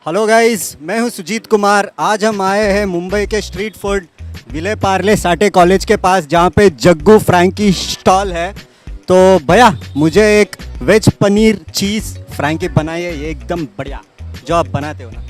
Hello guys, मैं हूं सुजीत कुमार। आज हम आए हैं मुंबई के स्ट्रीट फूड विलेपार्ले साठे कॉलेज के पास, जहां पे जग्गू फ्रैंकी स्टॉल है। तो भैया, मुझे एक वेज पनीर चीज़ फ्रैंकी बनाइए, ये एकदम बढ़िया जो आप बनाते हो ना।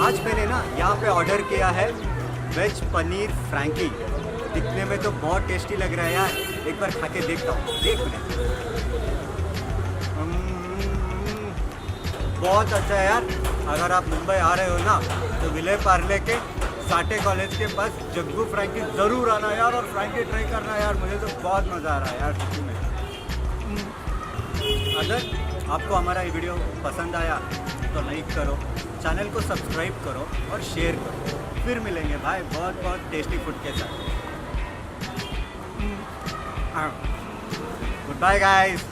आज मैंने ना यहाँ पे ऑर्डर किया है वेज पनीर फ्रैंकी। दिखने में तो बहुत टेस्टी लग रहा है यार, एक बार खा के देखता हूँ। देख बहुत अच्छा है यार। अगर आप मुंबई आ रहे हो ना तो विलेपार्ले के साठे कॉलेज के पास जग्गू फ्रैंकी ज़रूर आना यार, और फ्रैंकी ट्राई करना यार। मुझे तो बहुत मज़ा आ रहा है यार सच्ची में। अगर आपको हमारा ये वीडियो पसंद आया तो लाइक करो, चैनल को सब्सक्राइब करो और शेयर करो। फिर मिलेंगे भाई बहुत बहुत टेस्टी फूड के साथ। Goodbye guys.